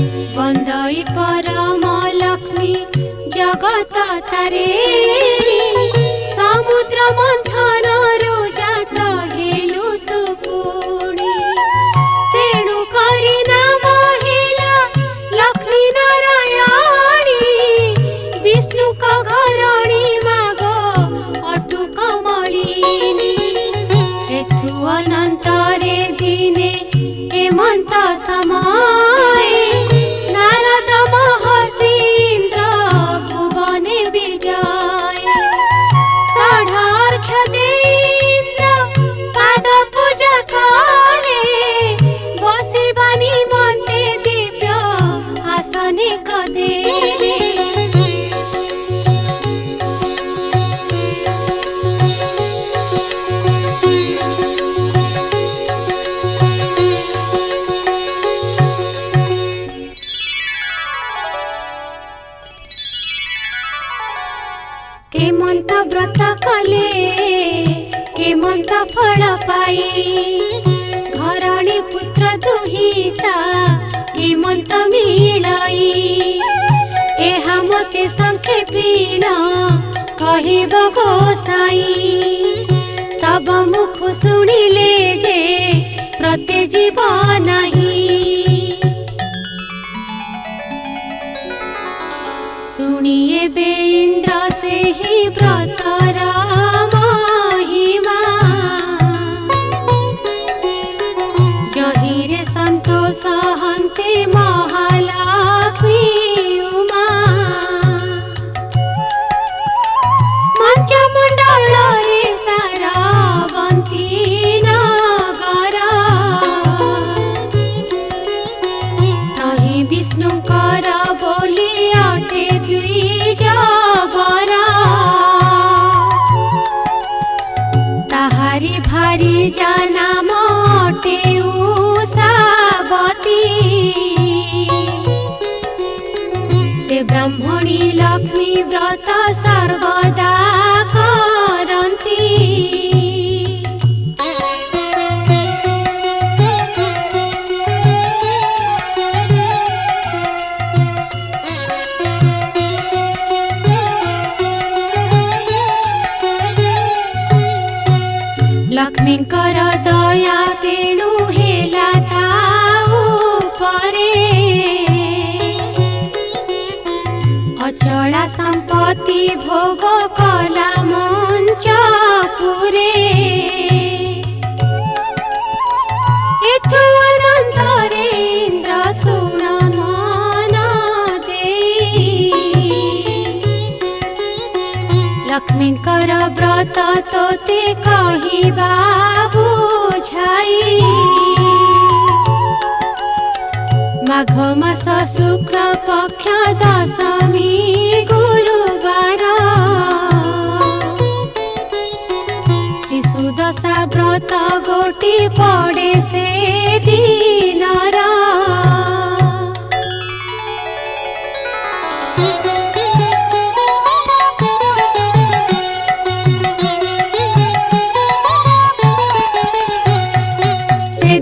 बंदई परम लक्ष्मी जगत तारेणी समुद्र मंथन जात हेलु तु पुणी तेणु करी नाम हेला लक्ष्मी नारायणी विष्णु का घरणी माग अटु कमलिनी एथु अनंतरे दिने हेमंत समय नारद महर्षि इंद्र भुवने विजय षडार्घ्य दे इंद्र पाद पूजा कले बसिबा निमन्ते दिव्य आसने कदेले हेमंत व्रत कले हेमंत फल पाई घरणी पुत्र दुहिता हेमंत मिलई एहा मते संक्षेपीण कहिब गोसाई तब मुख शुणिले जे प्रते जीव नहीं शुणिए बे इंद्र से ही व्रतर महिमा जहिरे संतोष हन्ते महालक्ष्मी उमा मंचमंडल रे सारावंती नगर तहि विष्णुकर बोली अटे द्विज बरा ताहारी भारी जाना मोटे उषावती से ब्राह्मणी लक्ष्मी व्रत सर्वदा करन्ती लक्ष्मींकर दया तेणु हेला ताऊ परे अचला संपत्ति भोग कला मंच पुरे एथु अनंतरे इंद्र सुण मन देई लक्ष्मींकर व्रत तोते कहिबा बुझाई माघ मास शुक्ल पक्ष दशमी गुरुवार श्री सुदशा व्रत गोटी पड़े से दिनर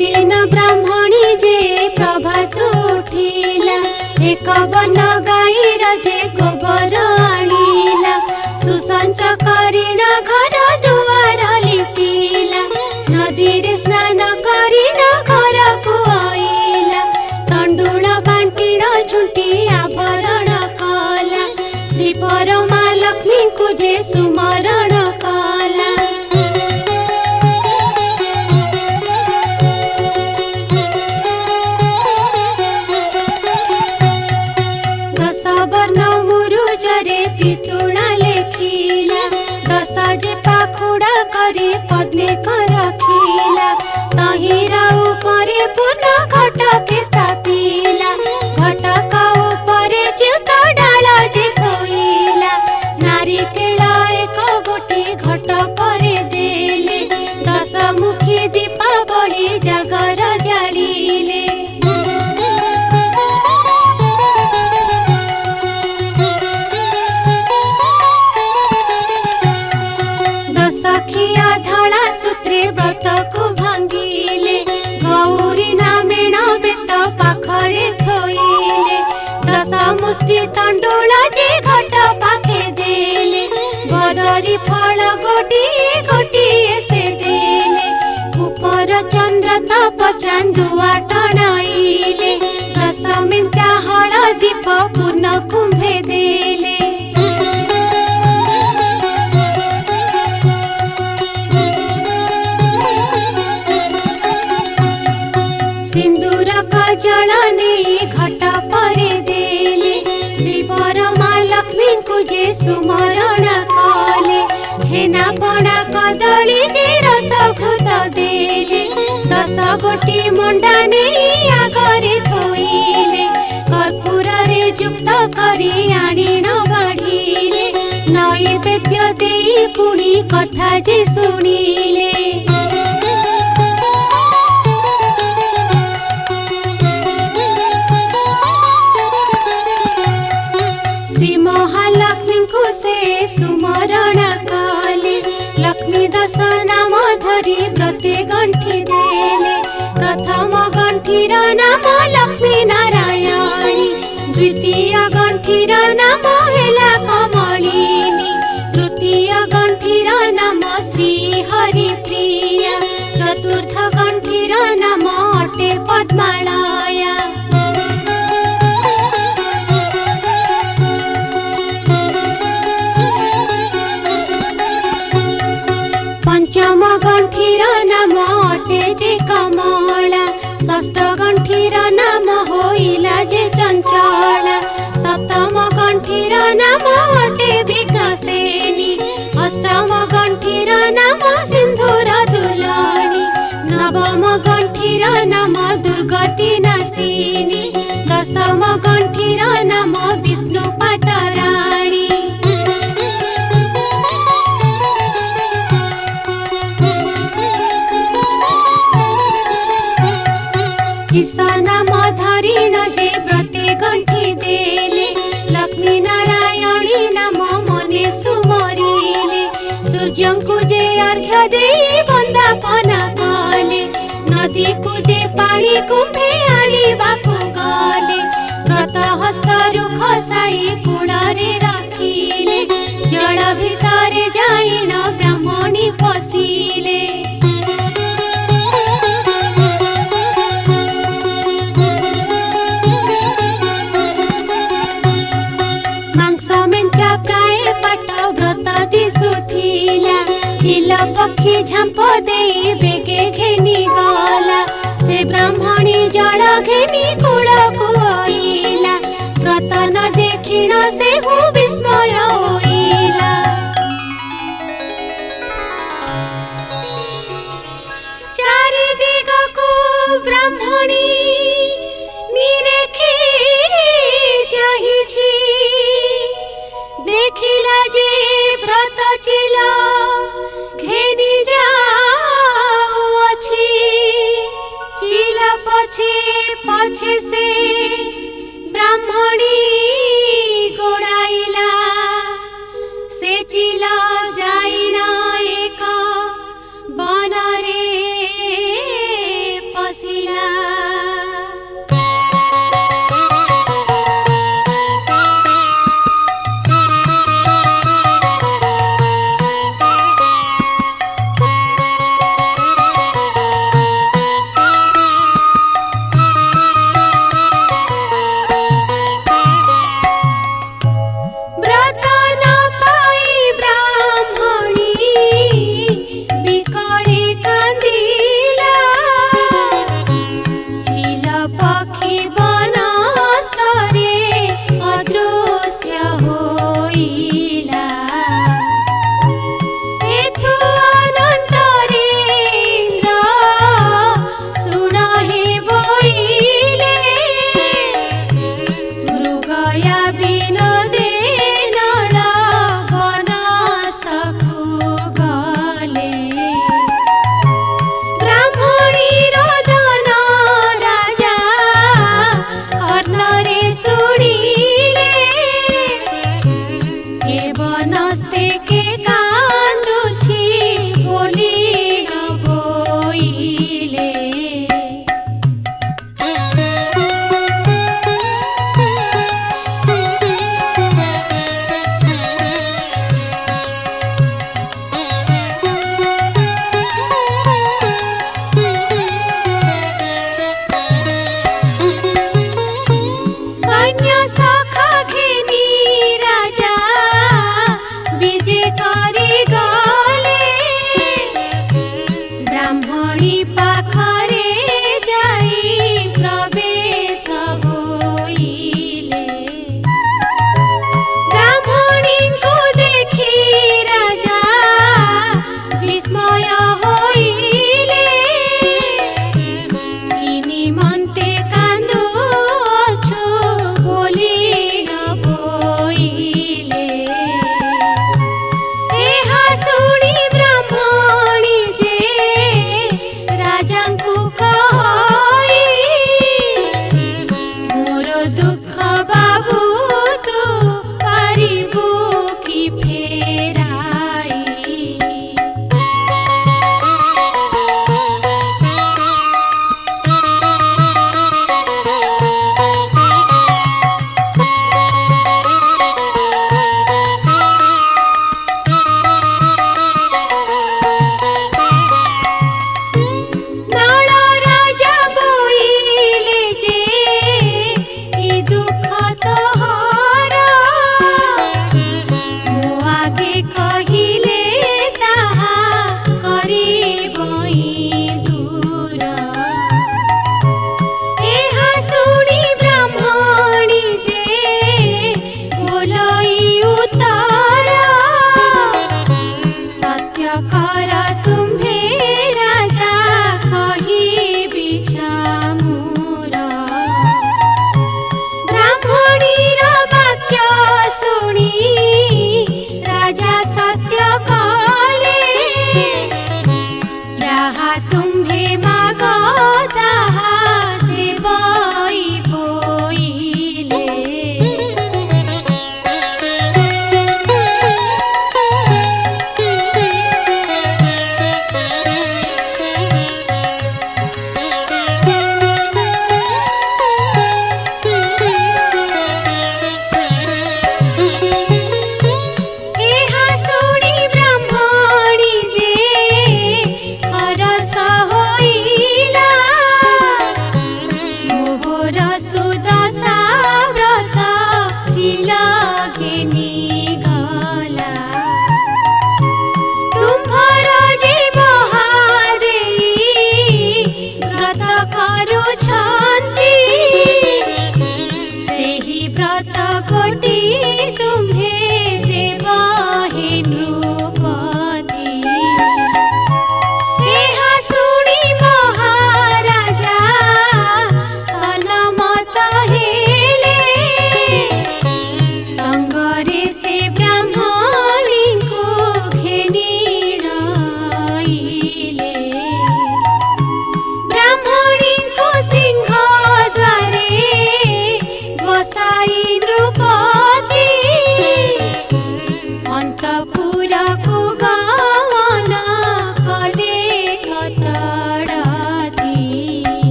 दिन ब्राह्मणी जे प्रभात उठिला एक वन गाईर जे गोबर आनिला सुसंच करिना घर दुआर लिपिला नदी रे स्नान करिना घर को आइला तंडुल बांटिण झुंटी आवरण कला श्री परमा लक्ष्मी को जे सुमरण कला पितुणा लेखिला दस जे पाखुड़ा करे पद्मे रखिला तहिरा उपरे पूर्ण घटके स्थापिला घटक उपरे च्युत डाल जे थोइला नारिकेल एक गोटे घट करे देले दस मुखी दीपावली जागर जालिले सखिया धड़ा सूत्रे व्रत को भांगिले गौरी नामेण बेत पाखरे थोई चांदुआ टणाइले 10 मेंचा हळदीप पूर्ण कुंभे देले सिंदूर कजल नहीं घट परे देले श्रीवर माँ लक्ष्मी को जे सुमरण कले छेना पड़ा कदली जे रस घृत देले 10 गोटी मंडा नहीं आगरे थोइले कर्पूर रे युक्त करी आणिण बाढ़िले नैवेद्य देई पुणी कथा जे शुणिले श्री महालक्ष्मी को से सुमरण कले लक्ष्मी 10 नाम धरी व्रते गंठी देले प्रथम गंठीर नाम लक्ष्मी नारायणी द्वितीय गंठीर नाम हेला कमलिनी तृतीय गंठीर नाम श्री हरि प्रिया चतुर्थ गंठीर नाम अटे पद्मालया पंचम गंठीर नाम अटे जे कमला षष्ठ गंठीर नाम होइला जे चंचला सप्तम गंठीर नाम अटे विघ्नसेनी अष्टम गंठीर नाम सिंधुर दुलानी नवम गंठीर नाम दुर्गति नाशिनी दशम गंठीर नाम विष्णु पाटराणी नाम धरिण जे व्रते गंठी देले लक्ष्मी नारायणी नाम मने सुमरिले सूर्य को जे अर्घ्य दे वंदना कले नदी को जे पानी कुंभे आनिबाकु गले व्रत हस्त रुख साई कुड़े रखिले जल भितरे जाइण ब्राह्मणी पशिले प्राय पाट व्रत दिशुथिला चिल पक्षी झांप दे बेगे घेनी गला से ब्राह्मणी जल घेनी कूल को आइला व्रत न देखिण से हूँ विस्मय होइला चारि दिग को ब्राह्मणी निरेखी चाहिछि देखिला जे व्रत चिल घेनी जाउअछि चिल पछे पछे से ब्राह्मणी गोड़ाइला से चिल जाइण एक बनरे पशिला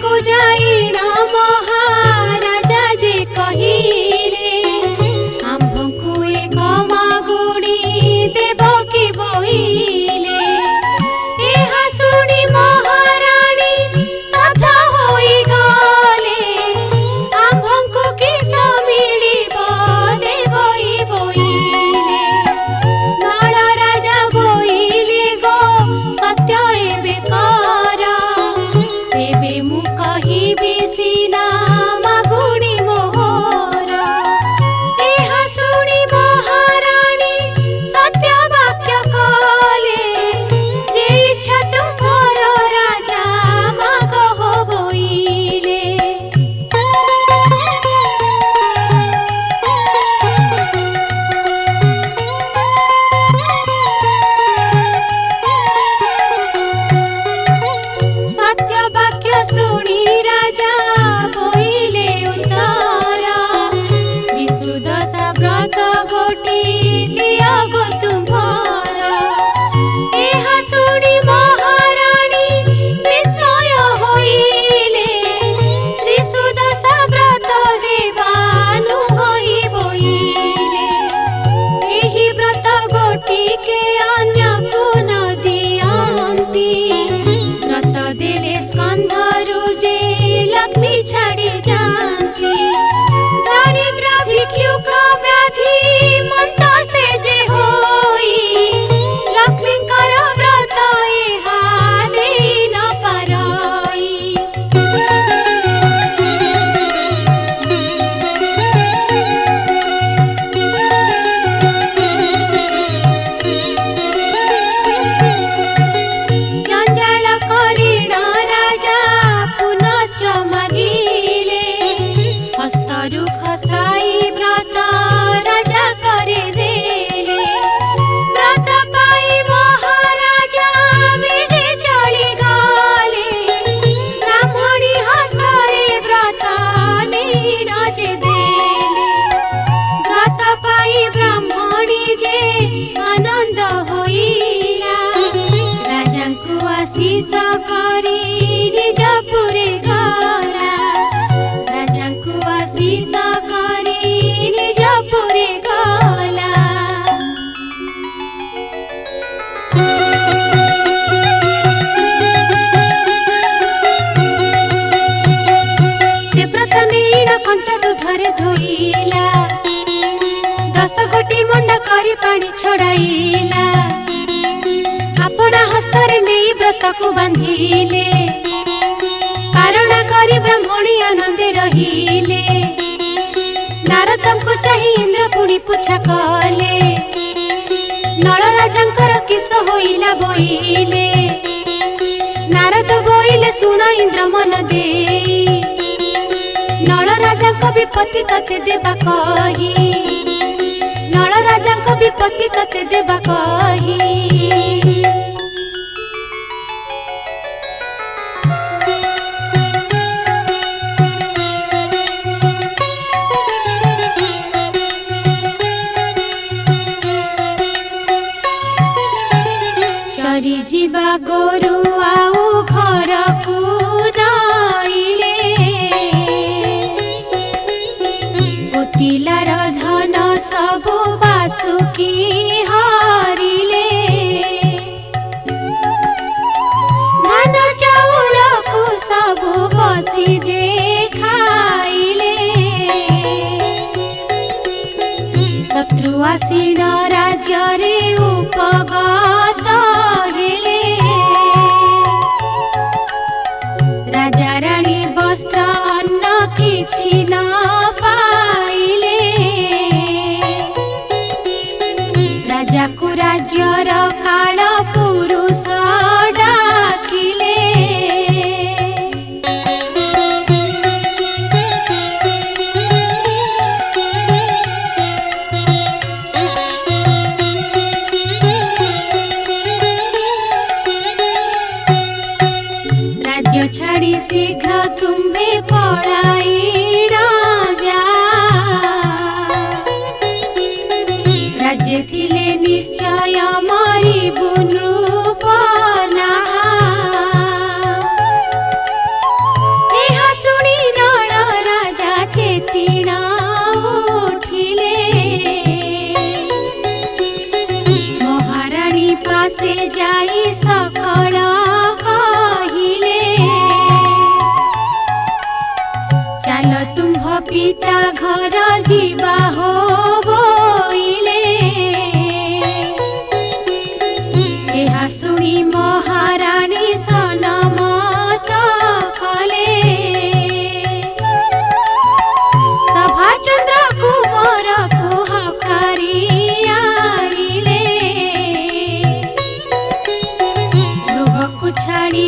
को जाइण महाराजा जे कहिले आम्भଙ୍କୁ एक मागुणी देव कि बोइले एहा सुनी महारानी स्तब्ध होई गले आम्भଙ୍କୁ किस मिलिब देवई बोइले नळ राजा बोइले गो सत्य एबे कर एबे मु कहिबि सिना मागुणी मोहर एहा सुनी महारानी सत्य वाक्य कले जे इच्छा तुमर राजा माग हो बोइले सत्य वाक्य सुनी राजा बोइले उत्तर श्री सुदशा व्रत गोटी दिया गो तुम्हार एहा सुनी महारानी विस्मय होइले श्री सुदशा व्रत देवानु होई बोइले एही व्रत गोटी के अन्य को न दियंती व्रत देले स्कंधरु जे लक्ष्मी छाड़ी जानती दारिद्र भिक्षुक व्याधि मंत से जे होई लक्ष्मीकर व्रत एहा देई न पारई जंजाल करिण राजा पुनश्च मागिले हस्तरु खसाई व्रत राजा करे देले व्रत पाई महाराजा बेगे चली गले ब्राह्मणी हस्तरे व्रत नीण जे देले व्रत पाई ब्राह्मणी जे आनंद होइला राजाଙ୍କୁ आशीष करी निज पुरे गला राजाଙ୍କୁ आशीष करी निज पुरे गला से व्रत नीण कंच दूधरे धोइला 10 गोटी मुंड करी पानी छड़ाइला अपना हस्तरे नहीं व्रत को बांधिले पारणा करी ब्राह्मणी आनंदे रहिले नारदଙ୍କୁ चाहि इंद्र पुणी पूछा कले नळ राजांकर किस होइला बोइले नारद बोइले सुन इंद्र मन देई नळ राजांक विपत्ति तते देबा कही नळ राजांक विपत्ति तते देबा कही चरी जीवा गोरु आउ घर को नाइले पुतिलार धन सबु बासुकी हारिले धान चाउल को सबु बसी जे खाइले शत्रु आसीन राज्य रे उपगत हेले राजा रानी वस्त्र अन्न किछि न पाइले राजा को राज्यर काल पुरुष डाकिले राज्य छाड़ी शीघ्र तुम्हे पळाई जा राज्य थिले निश्चय मरिबु नृपना पिता घर जीवा हो बोइले ଏହା ଶୁଣି ମହାରାଣୀ ସନମତ କଲେ। ସଭାଚନ୍ଦ୍ର କୁମରକୁ ହକାରି ଆଣିଲେ ଗୃହକୁ ଛାଡ଼ି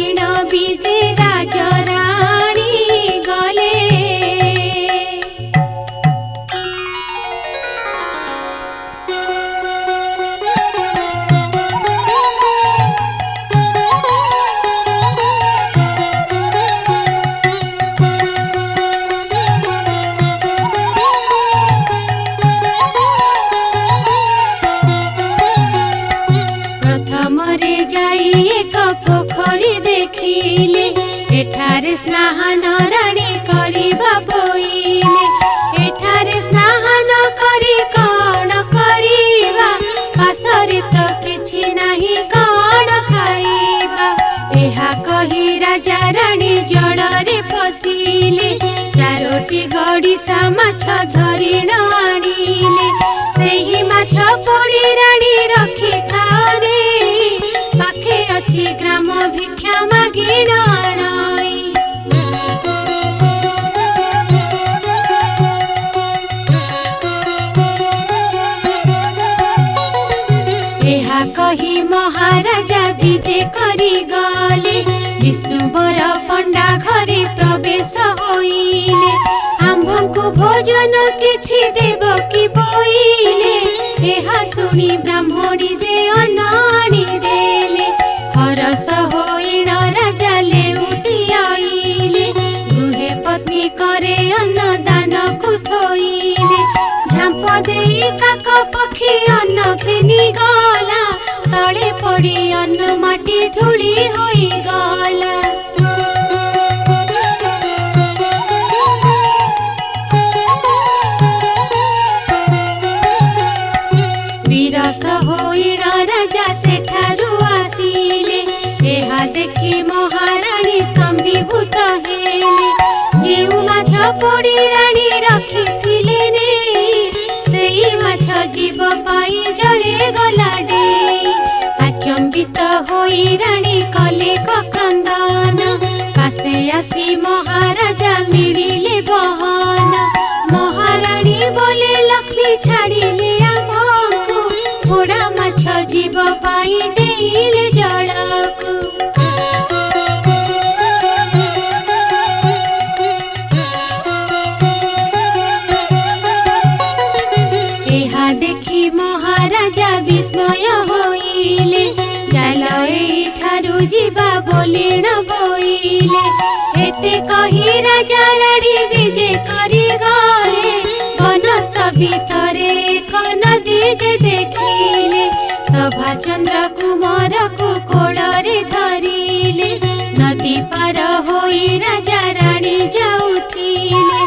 ବିଜେ ରାଜରାଣୀ ଗଲେ। ପ୍ରଥମରେ ଯାଇ ଏକ ପୋଖରୀ ଦେଖିଲେ ଏଠାରେ ସ୍ନାନ ରାଣୀ କରିବା ବୋଇଲେ। ଏଠାରେ ସ୍ନାନ କରି କଣ କରିବା ପାଶରେ ତ କିଛି ନାହିଁ କଣ ଖାଇବା। ଏହା କହି ରାଜା ରାଣୀ ଜଳରେ ପଶିଲେ ଚାରୋଟି ଗଡ଼ିଶା ମାଛ ଧରିଣ ଆଣିଲେ। ସେହି ମାଛ ପୋଡ଼ି ରାଣୀ ରଖିଥାରେ ପାଖେ ଅଛି ଗ୍ରାମ ଭିକ୍ଷା ମାଗିଣ ଆଣଇ। ଏହା କହି ମହାରାଜା ବିଜେ କରି ଗଲେ ବିଷ୍ଣୁବର ପଣ୍ଡା ଘରେ ପ୍ରବେଶ ହୋଇଲେ। ଆମ୍ଭଙ୍କୁ ଭୋଜନ କିଛି ଦେବ କି ବୋଇଲେ ଏହା ଶୁଣି ବ୍ରାହ୍ମଣୀ ଯେ ଅନ୍ନ ଆଣିଦେଲେ। ହରସ ହୋଇଣ ରାଜା ଲେଉଟି ଆଇଲେ ଗୃହେ ପତ୍ନୀ କରେ ଅନ୍ନ ଦାନକୁ ଥୋଇଲେ। ଝାମ୍ପ ଦେଇ କାକ ପକ୍ଷୀ ଅନ୍ନ ଘେନି ଗଲା ତଳେ ପଡ଼ି ଅନ୍ନ ମାଟି ଧୂଳି ହୋଇଗଲା। ବିରସ ହୋଇଣ ରାଜା ସେଠାରୁ ଆସିଲେ ଏହା ଦେଖି ମହାରାଣୀ ସ୍ତମ୍ଭୀଭୂତ ହେଲେ। ଯେଉଁ ମାଛ ପୋଡ଼ି ରାଣୀ ରଖିଥିଲେ ନେଇ ସେଇ ମାଛ ଜୀବ ପାଇଁ ଜଳିଗଲା ଡେଇ। ଆଚମ୍ବିତ ହୋଇ ରାଣୀ କଲେ କ୍ରନ୍ଦନ ପାଶେ ଆସି ମହାରାଜା ମିଳିଲେ ବହନ। ମହାରାଣୀ ବୋଲେ ଲକ୍ଷ୍ମୀ ଛାଡ଼ିଲେ ଆମକୁ ପୋଡ଼ା ମାଛ ଜୀବ ପାଇଁ ଡେଇଲେ ଜଳକୁ। ଏହା ଦେଖି ମହାରାଜା ବିସ୍ମୟ ହୋଇଲେ ଚାଲ ଏଇଠାରୁ ଯିବା ବୋଲିଣ ବୋଇଲେ। ଏତେ କହି ରାଜା ରାଣୀ ବିଜେ କରି ଗଲେ ବନସ୍ଥ ଭିତରେ ଏକ ନଦୀ ଯେ ଦେଖିଲେ। ସଭାଚନ୍ଦ୍ର କୁମରକୁ କୋଳରେ ଧରିଲେ ନଦୀ ପାର ହୋଇ ରାଜା ରାଣୀ ଯାଉଥିଲେ।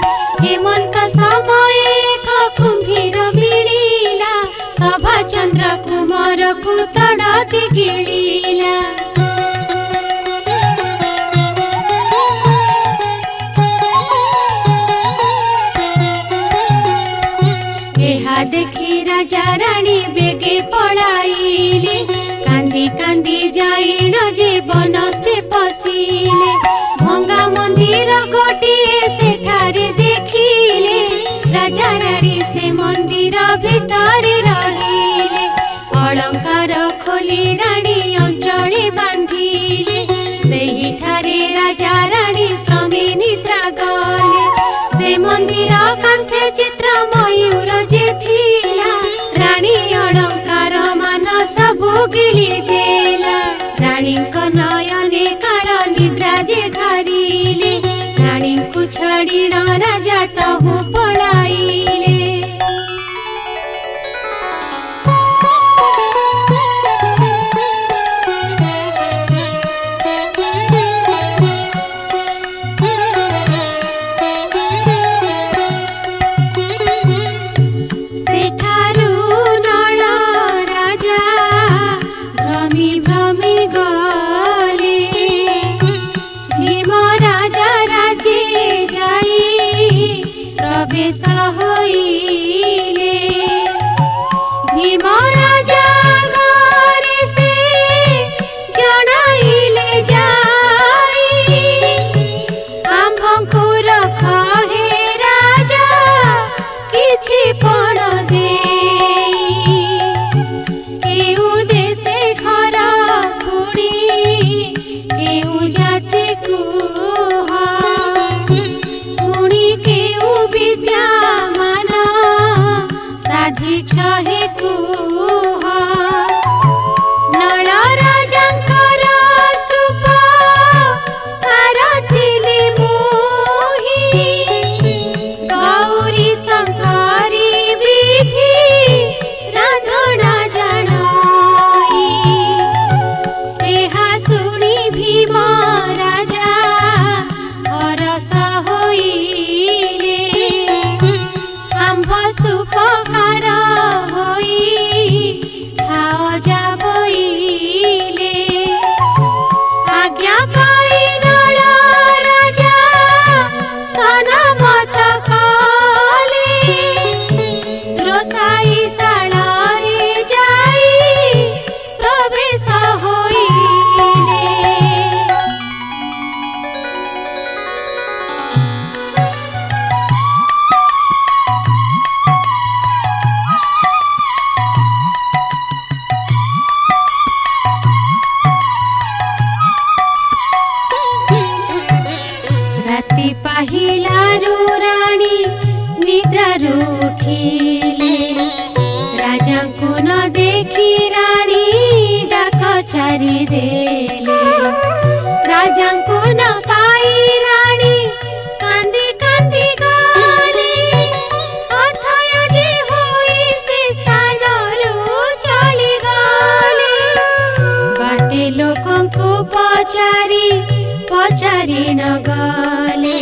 ହେମନ୍ତ ସମୟ ଏକ କୁମ୍ଭୀର ମିଳିଲା ସଭାଚନ୍ଦ୍ର କୁମରକୁ ତଡ଼କି ଗିଳିଲା। ଏହା ଦେଖି ରାଜା ରାଣୀ ବେগে ପଳାଇଲେ କାନ୍ଦି କାନ୍ଦି ଯାଇଣ ଯେ ବନସ୍ତେ ପଶିଲେ। ଭଙ୍ଗା ମନ୍ଦିର ଗୋଟିଏ ସେଠାରେ ଦେଖିଲେ ରାଜା ରାଣୀ ସେ ମନ୍ଦିର ଭିତରେ ରହିଲେ। ଅଳଙ୍କାର ଖୋଲି ରାଣୀ ଅଞ୍ଚଳି ବାନ୍ଧିଲେ ସେହିଠାରେ ରାଜା ରାଣୀ ଶ୍ରମେ ନିଦ୍ରା ଗଲେ। ସେ ମନ୍ଦିର କାନ୍ଥେ ଚିତ୍ର ମୟୂର ଯେ ଥିଲା ରାଣୀ ଅଳଙ୍କାର ମାନ ସବୁ ଗିଳି ଦେଲା। ରାଣୀଙ୍କ ନୟନେ କାଳ ନିଦ୍ରା ଯେ ଘାରିଲେ ରାଣୀଙ୍କୁ ଛାଡ଼ିଣ ରାଜା ତହୁ ପଳାଇଲେ। ମିଛ ହେ କୁହ ନଳ ରାଜାଙ୍କର ସୁପହାର ଥିଲି ମୋହି ଗୌରୀ ଶଙ୍କରୀ ବିଧି ରାନ୍ଧଣା ଜାଣଇ ଏହା ଶୁଣି ଭୀମ ରାଜା ହରସ ହୋଇଲେ ଆମ୍ଭ ସୁପକାର ହୋଇ ଥାଅ ଯାବଇଲେ ଆଜ୍ଞା ପାଇ ନଳ ରାଜା ସନମତ କଲେ ରୋଷାଇ ଶାଳରେ ଯାଇ ପ୍ରବେଶ ହୋଇଲେ ରାତି ପାହିଲାରୁ ରାଣୀ ନିଦ୍ରାରୁ ଉଠିଲେ ରାଜାଙ୍କୁ ନ ଦେଖି ରାଣୀ ଡାକ ଚାରି ଦେଲେ ରାଜାଙ୍କୁ ନ ପାଇ ରାଣୀ କାନ୍ଦି କାନ୍ଦି ଗଲେ ଅଥୟ ଯେ ହୋଇ ସେ ସ୍ଥାନରୁ ଚଳିଗଲେ ବାଟେ ଲୋକଙ୍କୁ ପଚାରି ପଚାରି ନ ଗଲେ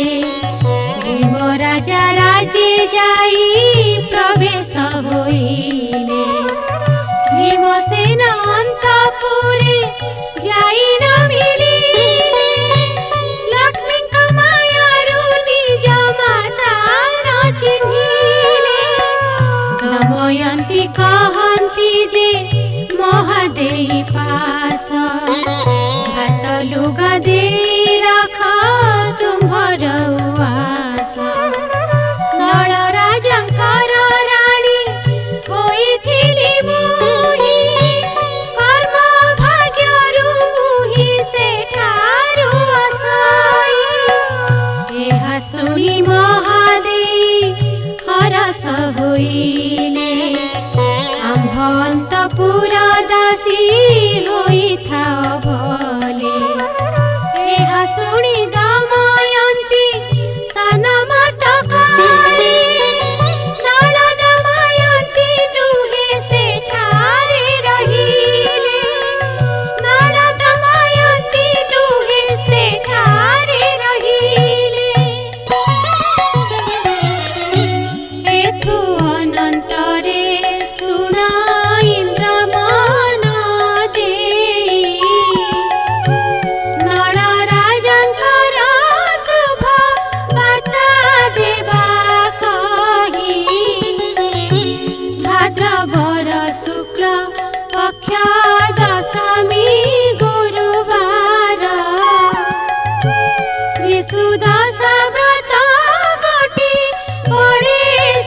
ଭୀମ ରାଜା ରାଜେ ଯାଇ ପ୍ରବେଶ ହୋଇଲେ ଭୀମସେନ ଅନ୍ତପୁରେ ଯାଇ ନ ମିଳିଲେ ଲକ୍ଷ୍ମୀଙ୍କ ମାୟାରୁ ନିଜ ମାତା ନ ଚିହ୍ନିଲେ ଦମୟନ୍ତୀ କହନ୍ତି ଯେ ମହାଦେଇ ପାଶ ଭାତ ଲୁଗା ଦେଇ ରଖ ତୁମ୍ଭର ଉଆସ ନଳ ରାଜାଙ୍କର ରାଣୀ ହୋଇଥିଲି ମୋହି କର୍ମ ଭାଗ୍ୟରୁ ମୁହିଁ ସେଠାରୁ ଅସଇ ଏହା ଶୁଣି ମହାଦେଇ ହରସ ହୋଇଲେ ଆମ୍ଭ ଅନ୍ତପୁର ଦାସୀ ହୋଇଥାଅ ଭଲେ ଏହା ଶୁଣି ଦମୟନ୍ତୀ ସନମତ କଲେ ନଳ ଦମୟନ୍ତୀ ଦୁହେଁ ସେଠାରେ ରହିଲେ ନଳ ଦମୟନ୍ତୀ ଦୁହେଁ ସେଠାରେ ରହିଲେ ଏଥୁ ଅନନ୍ତରେ ଶୁଣ ଇନ୍ଦ୍ର ମନ ଦେଇ ନଳ ରାଜାଙ୍କର ଶୁଭ ବାର୍ତ୍ତା ଦେବା କହି ଭାଦ୍ରବର ଶୁକ୍ଳ ପକ୍ଷ ଦଶମୀ ଗୁରୁବାର ଶ୍ରୀ ସୁଦଶା ବ୍ରତ ଗୋଟି ପଡ଼େ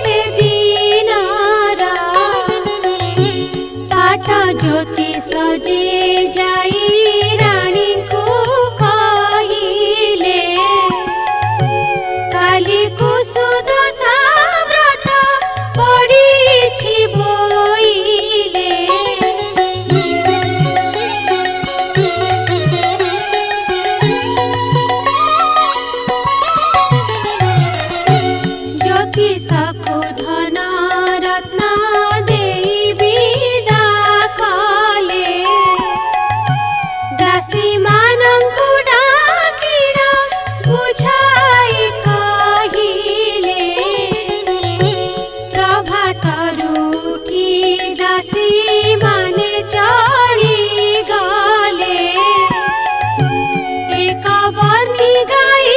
ସେ ଦିନର ପାଠ ଜ୍ୟୋତି ସଜେ ଯାଇ ରାଣୀଙ୍କୁ କହିଲେ କାଲିକୁ ସୁଦଶା ବ୍ରତ ପଡ଼ିଛି ବୋଇଲେ ଜ୍ୟୋତିଷକୁ ଧନ ରତ୍ନ ଦେଇ ବିଦା କଲେ ଦାସୀମାନଙ୍କୁ ଡାକିଣ ବୁଝାଇ କହିଲେ ପ୍ରଭାତରୁ ଉଠି ଦାସୀମାନେ ଚଳିଗଲେ ଏକ ବର୍ଣ୍ଣି ଗାଈ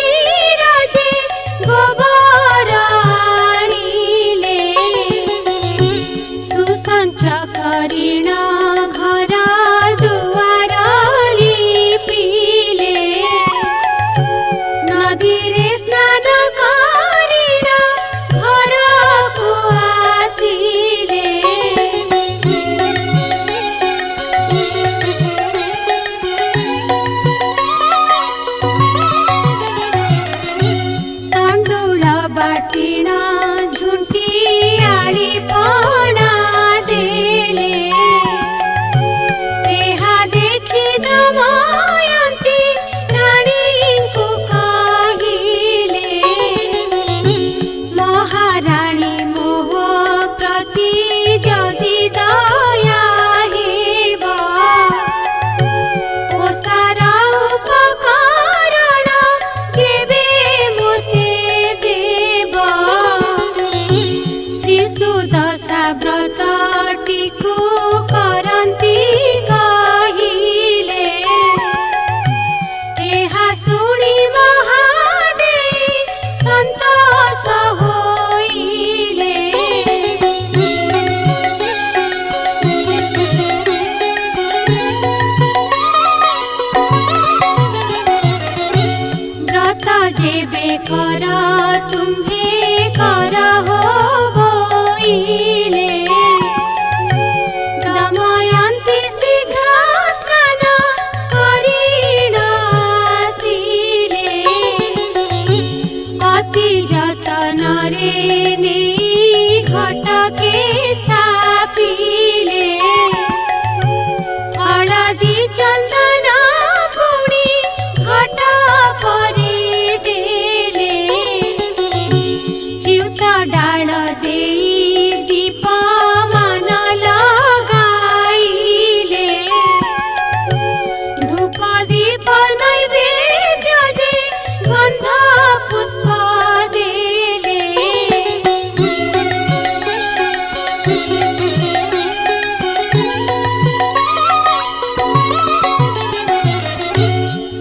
ରାଜେ ଗୋବର ଆଣିଲେ ସୁସଞ୍ଚକରିଣ ଘର ଦୁଆର ଲିପିଲେ ନଦୀରେ ସ୍ନାନ କରିଣ ଘରକୁ ଆସିଲେ ତଣ୍ଡୁଳ ବାଟିଣ ଝୁଣ୍ଟି ଆଳି ପଣା कर तुम्हे कर हो बोइले दमयन्ती शीघ्र स्नान करिण आसिले अति जतनरे नेई घटके स्थापिले हळदी चन्दन पुणी घट परे देले चिउता डाल देई दीप मान लगाइले धूप दीप नैवेद्य जे गन्ध पुष्प देले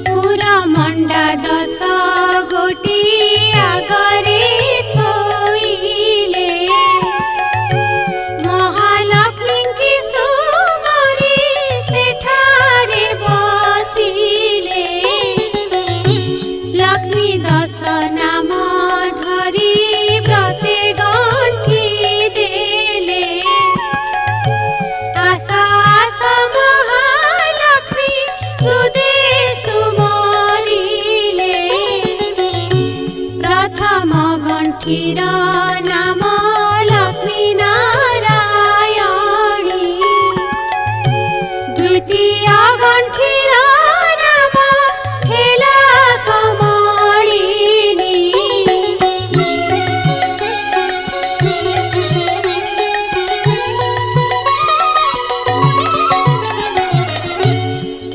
पूरा मण्डा 10 गोटी आगरे थोइले महालक्ष्मी सुमरी सेठारे बसिले लक्ष्मी 10 नाम धरी व्रते गण्ठी देले आशा आशा महालक्ष्मी हृदय सुमरिले प्रथम गण्ठीर नाम लक्ष्मी नारायणी द्वितीय गण्ठीर नाम हेला कमलिनी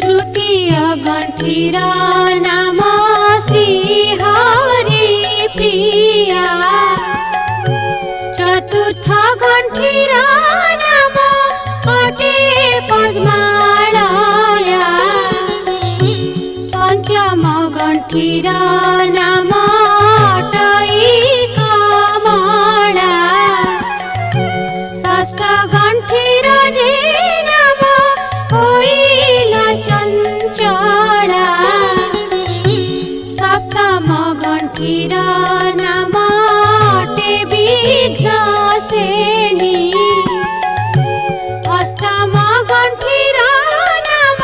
तृतीय गण्ठीर नाम श्रीहरि प्रिया चतुर्थ गण्ठीर नाम अटे पद्मालया पंचम गण्ठीर नाम अटई कमला षष्ठ गण्ठीर जे नाम होइल चञ्चला सप्तम गण्ठीर नाम अटे विघ्नसेनी अष्टम गण्ठीर नाम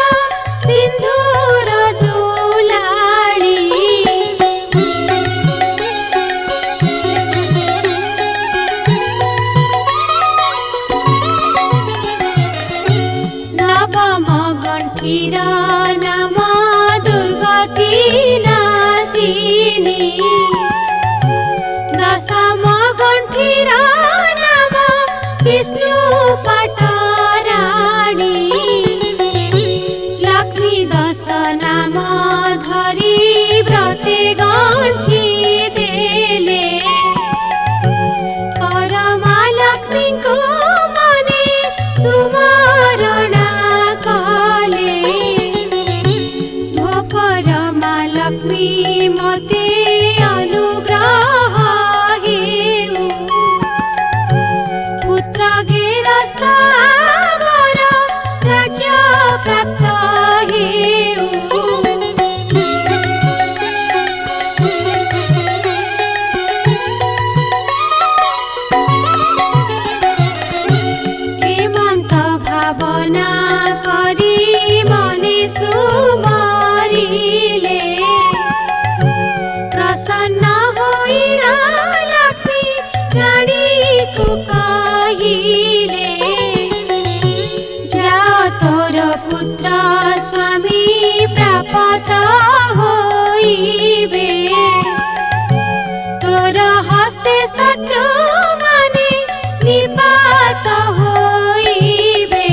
सिन्धुर दुलाळी नवम गण्ठीर नाम दुर्गति नाशिनी दशम गण्ठीर नाम विष्णु पटराणी लक्ष्मी 10 नाम धरी व्रते गण्ठी देले परमा लक्ष्मी को मने सुमरण कले परमा लक्ष्मी मते अनुग्रह हेउ पुत्र गिरस्थ वर राज्य प्राप्त हेउ हेमन्त भावना करी मने सुमरिले प्रसन्न होइन लक्ष्मी रानीको कहिले जा तोर पुत्र स्वामी प्राप्त होइबे तोर हस्ते शत्रु माने निपात होइबे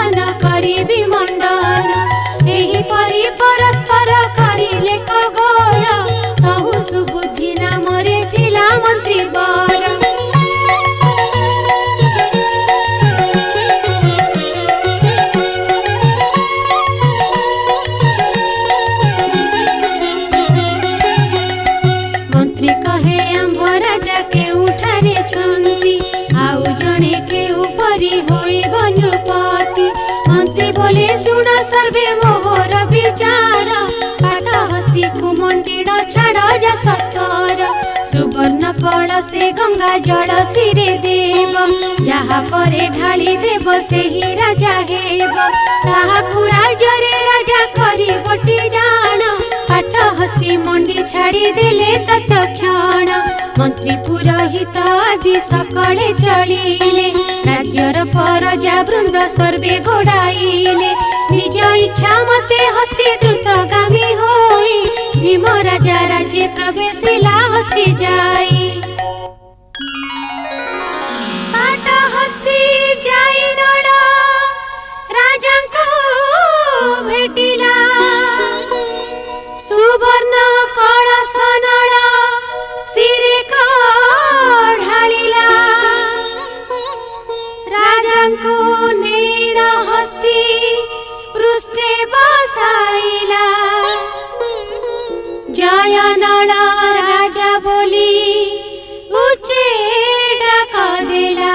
सिंहासन करिबि मंडन एही परि परस्पर करिले खगोल तहु सुबुद्धि नामरे थिला मंत्री बर मंत्री कहे आंभ राजा के उठारे छंती आउ जणे के उपरी होइब नृपति मंत्री बोले सुन सर्वे मोहर विचार पाटहस्ती कुमंडिड छाड़ जा सतर सुवर्ण कलशे गंगा जल सिरे देव जहा परे ढाली देव सेही राजा हेब ताहाकु राजरे राजा करी बटी जान पाटहस्ती मंडी छाड़ी देले तत्क्षण मंत्री पुरोहित आदि सकले चलिले राज्यर परजा वृंद सर्वे गोड़ाइले निज इच्छा मते हस्ती द्रुतगामी होई भीम राजा राज्य प्रवेशिला हस्ती जाई पाटहस्ती जाई नळ राजांको भेटिला सुवर्ण कलश नळ सिरे ढालिला राजांको नेण हस्ती पृष्ठे बसाइला जय नळ राजा बोली उच्चे डाक देला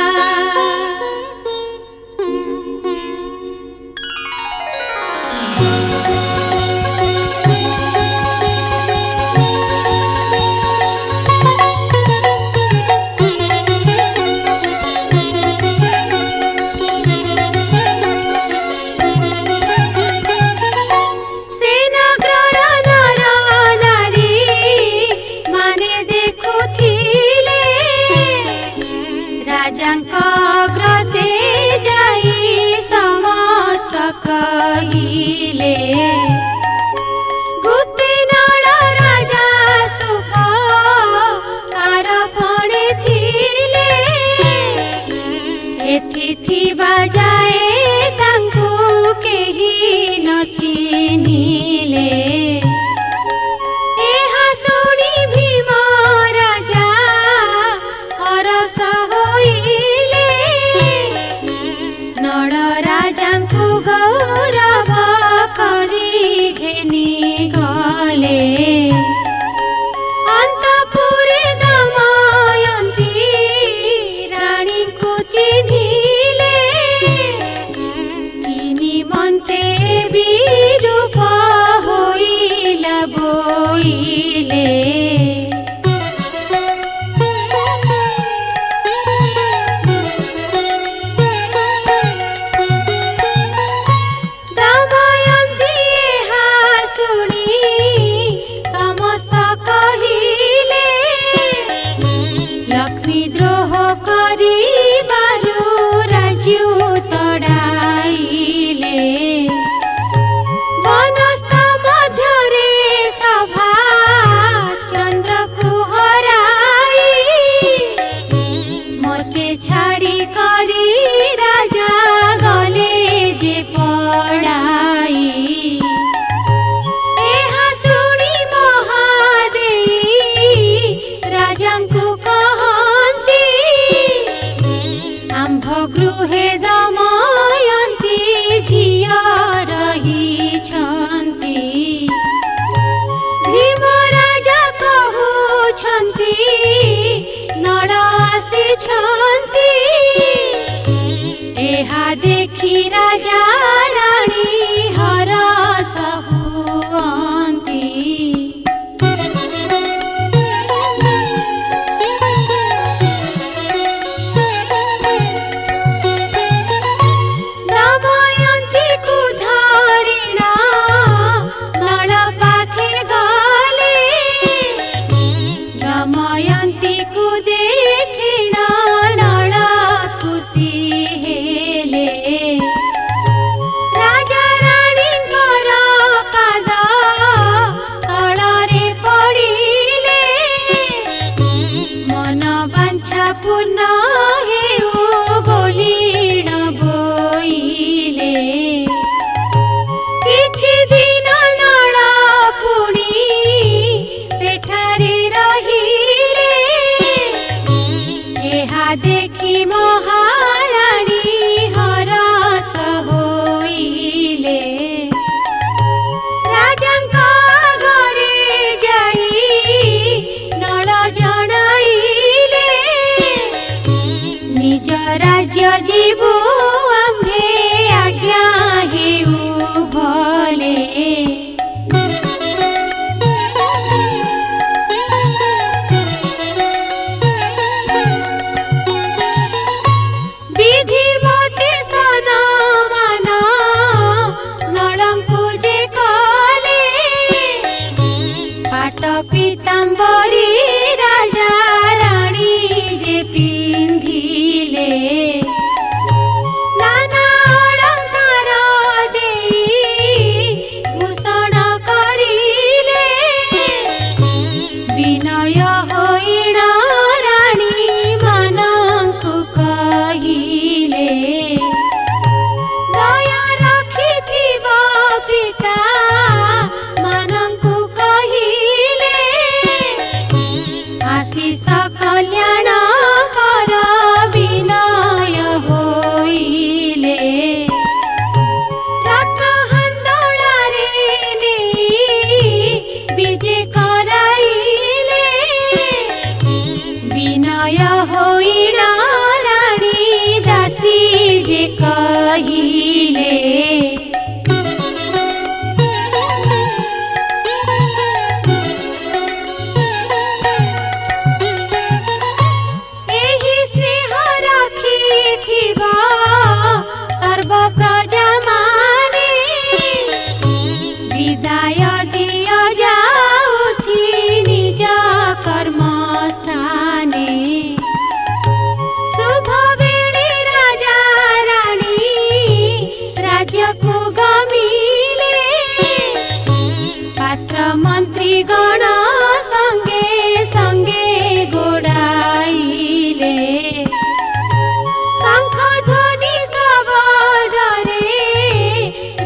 राजांग्रते जाई समस्त कहिले गुप्ते नळ राजा सुख कार पणे थिले एथि थिबा जाए तांकु केही न चिन्हिले एहा सुनी भीम राजा हरस होइले नळ राजांकु गौरव करी घेनी गले अंतपुरे दमयंती रानीकु चिन्हिले किनि मन्ते विरूप होइला बोइले विद्रोह करी बारु राज्य तड़ाइले पिता मानंकु कहिले आशीष कल्याण कर विनय होइले रथ हंदोलारे नेई विजे कराइले विनय होइना रानी दासी जे कहिले एही स्नेह राखिथिबा सर्व प्रजा माने विदाय दिया जाउछि निज कर्म स्थाने शुभ बेले राजा रानी राज्यको गमिले पात्र मन्त्री गण संगे संगे गोडाइले शंख ध्वनि शब्दरे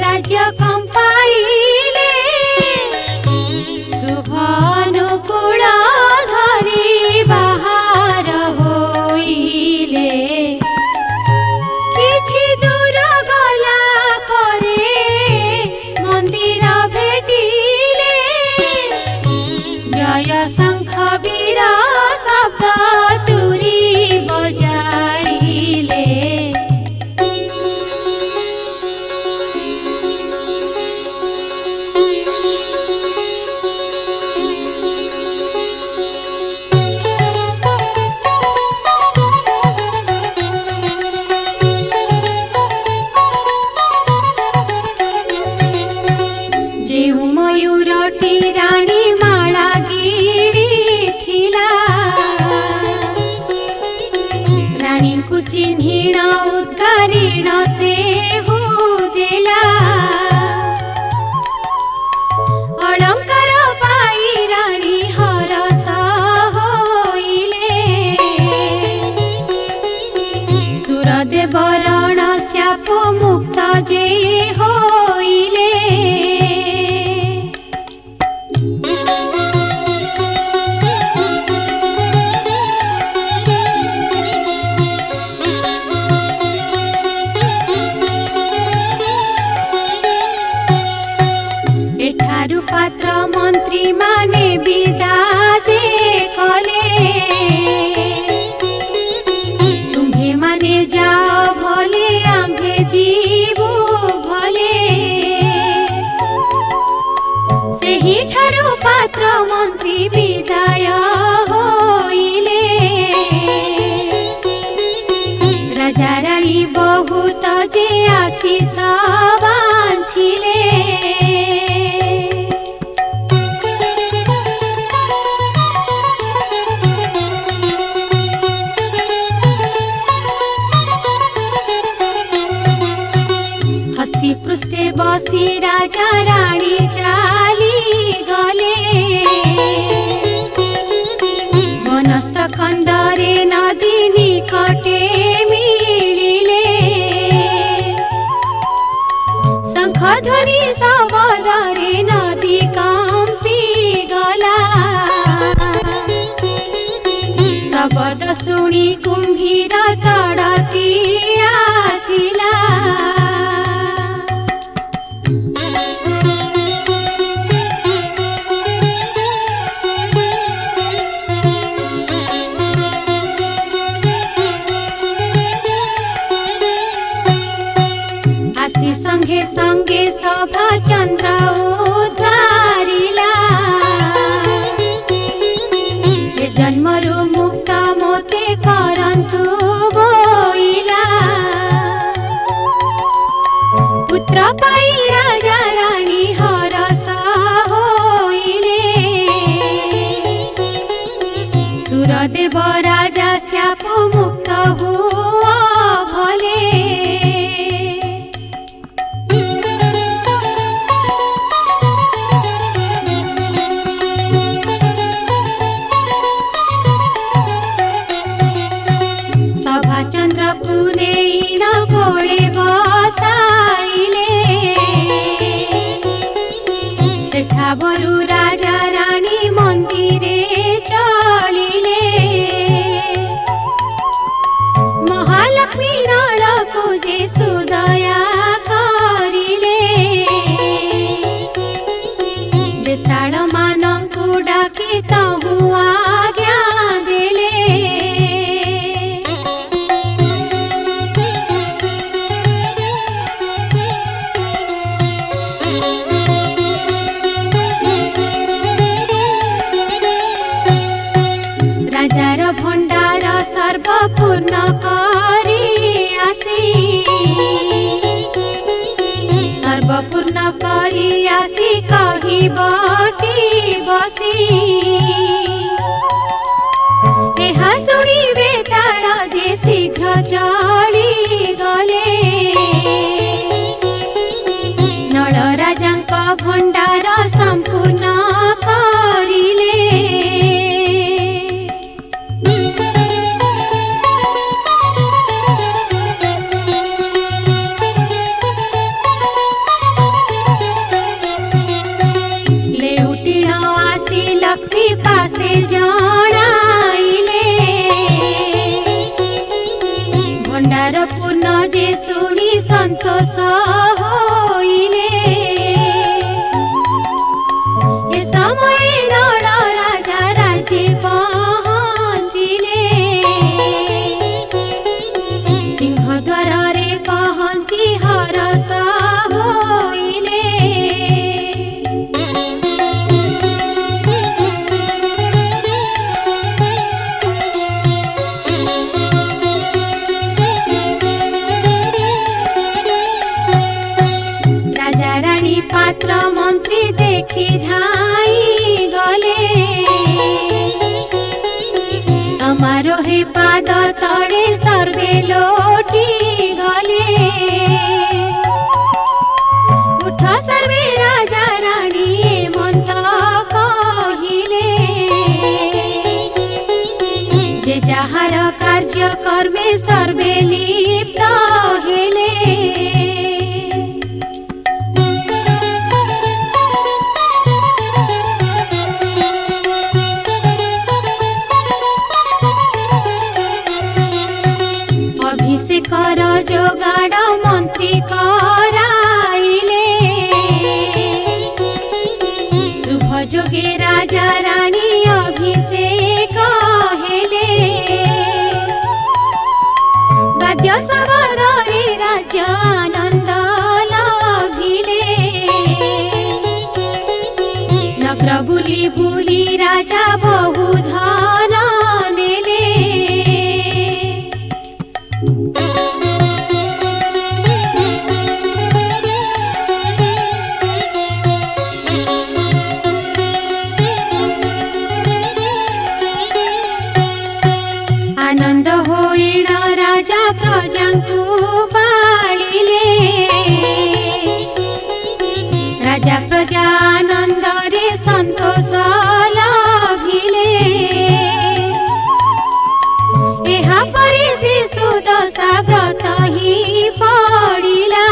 राज्य कम्पाइले शुभ अनुकूल धरि बाहर होइले किछि दूर गला परे मन्दिर भेटिले जय शंख वीर शब्द तुरी बजाइले जेउ मयूरटी रानी माला गिरी थिला रानी को चिन्हिण उद्गारिण से देला अलंकार पाई रानी हरस होइले सुरदेव रण श्याप मुक्त जे होइले एठारु पात्र मंत्री माने विदा जे कले तुम्हे माने जाओ भले आम्भे जीवु भले सेही ठारु पात्र मंत्री विदाय होइले राजा रानी बहुत जे आशीष बांछिले हस्ती पृष्ठे बसी राजा रानी चाली गले वनस्थ खंदरे नदी निकटे मिलिले शंख ध्वनि शब्दरे नदी कंपी गला शब्द सुनी कुम्भीर तड़ती आसिला आसी संगे संगे सभा चंद्र उद्धारिला हे जन्मरु मुक्त मोते करंतु बोइला पुत्र पाई राजा रानी हरस होइले सुरदेव राजा श्याप मुक्त हुआ भले चंद्र पुने न कोळे बसाइले ସର୍ବପୂର୍ଣ୍ଣ କରି ଆସି ସର୍ବପୂର୍ଣ୍ଣ କରି ଆସି କହିବଟି ବସି ଏହା ଶୁଣିବେ ତାଳ ଯେ ଶୀଘ୍ର ଚଳି ଗଲେ ନଳ ରାଜାଙ୍କ ଭଣ୍ଡାର ସମ୍ପୂର୍ଣ୍ଣ କରିଲେ। ଲେଉଟିଣ ଆସି ଲକ୍ଷ୍ମୀ ପାଶେ ଜଣାଇଲେ ଭଣ୍ଡାର ପୂର୍ଣ୍ଣ ଯେ ଶୁଣି ସନ୍ତୋଷ ହୋଇଲେ। ଏ ସମୟରେ ନଳ ରାଜା ରାଜେ ପହଞ୍ଚିଲେ ସିଂହ ଦ୍ୱାରରେ ପହଞ୍ଚି ହରଷ ହୋଇଲେ। রাজা রানী পাত্র মন্ত্রী দেখি ধাই গলে সমারোহে পাদ তଳେ সর্বে লোটি গলে উঠ সর্বে রাজা রানী মন্ত কহিলে যে যাহার কার্য কর্মে সর্বে লিপ্ত হেলে। অভিষেকর যোগাড় মন্ত্রী করাইলে শুভ যোগে রাজা রানী অভিষেক হেলে বাদ্য সবাদরে রাজ্য আনন্দ লভিলে নগর বুলি বুলি রাজা বহু ধন নেলে। আনন্দ হইণ রাজা প্রজাଙ୍କୁ পাଳିଲେ রাজা প্রজা আনন্দরে সন্তোষ লভিলে। ଏହା ପରେ ଶ୍ରୀ ସୁଦଶା ବ୍ରତ ହିଁ ପଡ଼ିଲା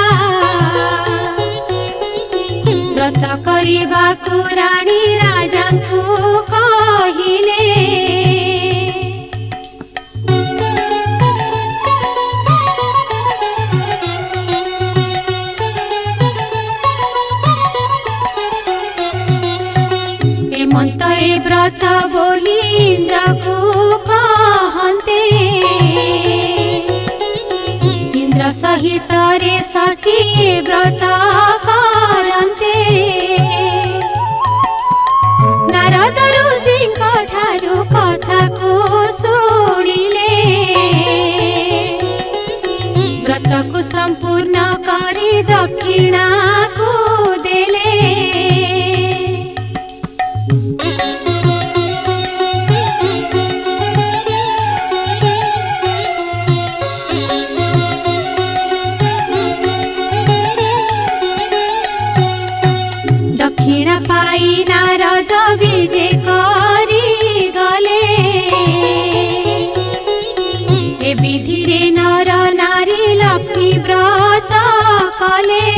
ବ୍ରତ କରିବାକୁ ରାଣୀ ରାଜାଙ୍କୁ କହିଲେ। হেমন্ত এ ব্রত বলি ইন্দ্রକୁ কহন্তে ইন্দ্র সহিত রে সখী ব্রত করন্তে নারদ ଋଷିଙ୍କ ଠାରୁ କଥାକୁ ଶୁଣିଲେ ବ୍ରତକୁ ସମ୍ପୂର୍ଣ୍ଣ କରି ଦକ୍ଷିଣାକୁ ଦେଲେ। দক্ষিণা পাই নারদ বিজে করি গলে এ বিধিরে নর নারী লক্ষ্মী ব্রত কলে।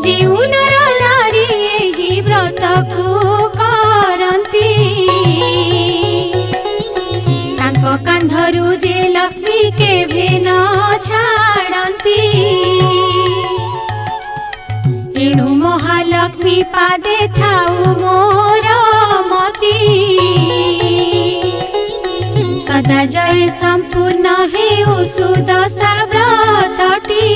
ଯେଉଁ ନର ନାରୀ ଏହି ବ୍ରତକୁ କରନ୍ତି ତାଙ୍କ କାନ୍ଧରୁ ଯେ ଲକ୍ଷ୍ମୀ କେବେ ନ ଛାଡ଼ନ୍ତି। ଏଣୁ ମହାଲକ୍ଷ୍ମୀ ପାଦେ ଥାଉ ମୋର ମତି ସଦା ଜୟ ସମ୍ପୂର୍ଣ୍ଣ ହେଉ ସୁଦଶା ବ୍ରତଟି।